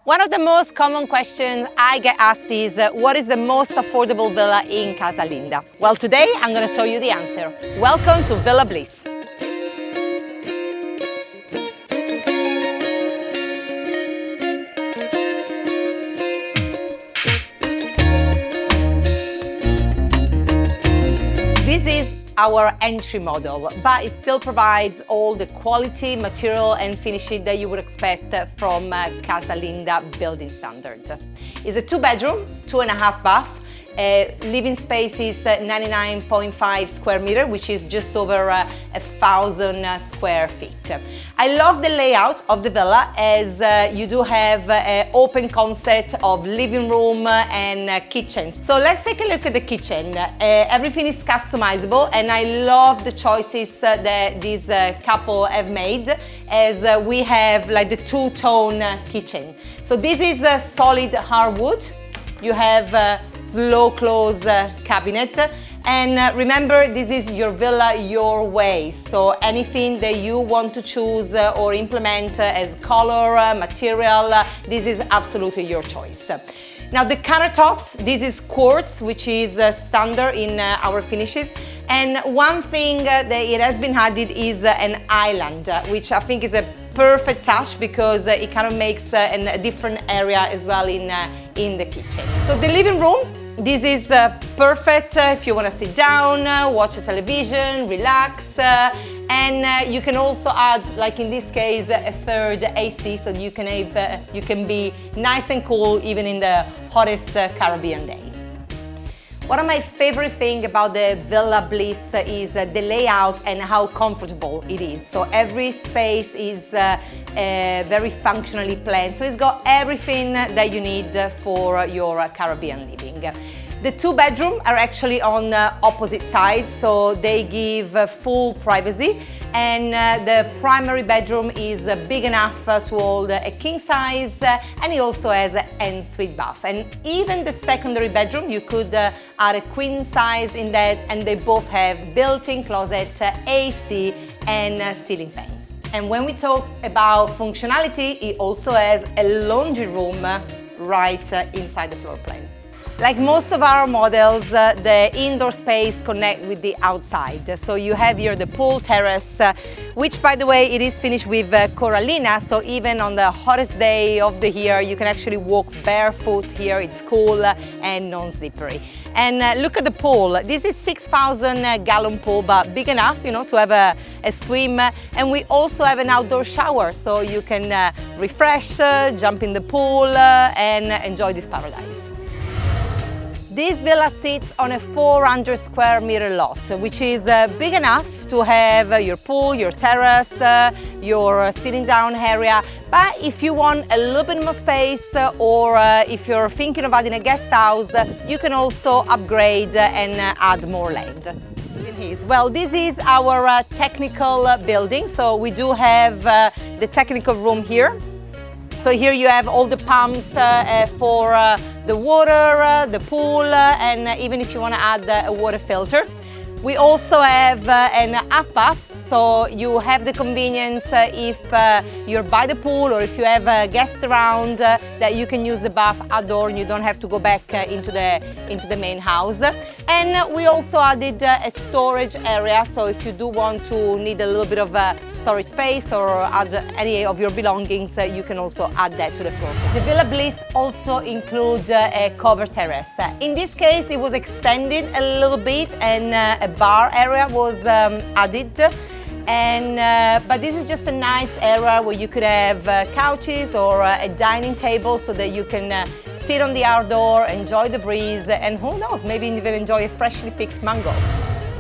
One of the most common questions I get asked is, what is the most affordable villa in Casa Linda? Well, today I'm going to show you the answer. Welcome to Villa Bliss. This is our entry model, but it still provides all the quality, material and finishing that you would expect from Casa Linda building standard. It's a 2-bedroom, 2.5 bath. Living space is 99.5 square meter, which is just over 1,000 square feet. I love the layout of the villa as you do have an open concept of living room and kitchen. So let's take a look at the kitchen. Everything is customizable and I love the choices that this couple have made as we have like the two-tone kitchen. So this is a solid hardwood. You have slow close cabinet, and remember, this is your villa your way, so anything that you want to choose or implement as color, material, this is absolutely your choice. Now the countertops, this is quartz, which is standard in our finishes, and one thing that it has been added is an island, which I think is a perfect touch because it kind of makes a different area as well in the kitchen. So the living room, this is perfect if you want to sit down, watch a television, relax, and you can also add, like in this case, a third AC, so you can be nice and cool even in the hottest Caribbean day. One of my favorite things about the Villa Bliss is the layout and how comfortable it is. So every space is very functionally planned. So it's got everything that you need for your Caribbean living. The 2 bedrooms are actually on opposite sides, so they give full privacy. And the primary bedroom is big enough to hold a king size, and it also has an ensuite bath. And even the secondary bedroom, you could add a queen size in that, and they both have built-in closet, AC and ceiling fans. And when we talk about functionality, it also has a laundry room right inside the floor plan. Like most of our models, the indoor space connect with the outside. So you have here the pool terrace, which by the way, it is finished with corallina. So even on the hottest day of the year, you can actually walk barefoot here. It's cool and non-slippery. And look at the pool. This is 6,000 gallon pool, but big enough, you know, to have a swim. And we also have an outdoor shower, so you can refresh, jump in the pool and enjoy this paradise. This villa sits on a 400 square meter lot, which is big enough to have your pool, your terrace, your sitting down area. But if you want a little bit more space or if you're thinking of adding a guest house, you can also upgrade and add more land. Well, this is our technical building. So we do have the technical room here. So here you have all the pumps for the water, the pool, and even if you want to add a water filter. We also have an half bath, so you have the convenience if you're by the pool or if you have guests around that you can use the bath outdoor and you don't have to go back into the main house. And we also added a storage area, so if you do want to need a little bit of storage space or add any of your belongings, you can also add that to the floor. The Villa Bliss also includes a covered terrace. In this case, it was extended a little bit and a bar area was added. But this is just a nice area where you could have couches or a dining table so that you can sit on the outdoor, enjoy the breeze, and who knows, maybe even enjoy a freshly picked mango.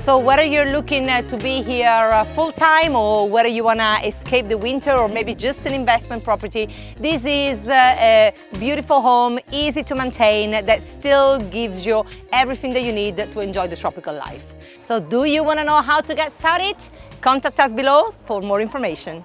So whether you're looking to be here full-time or whether you want to escape the winter or maybe just an investment property, this is a beautiful home, easy to maintain, that still gives you everything that you need to enjoy the tropical life. So do you want to know how to get started? Contact us below for more information.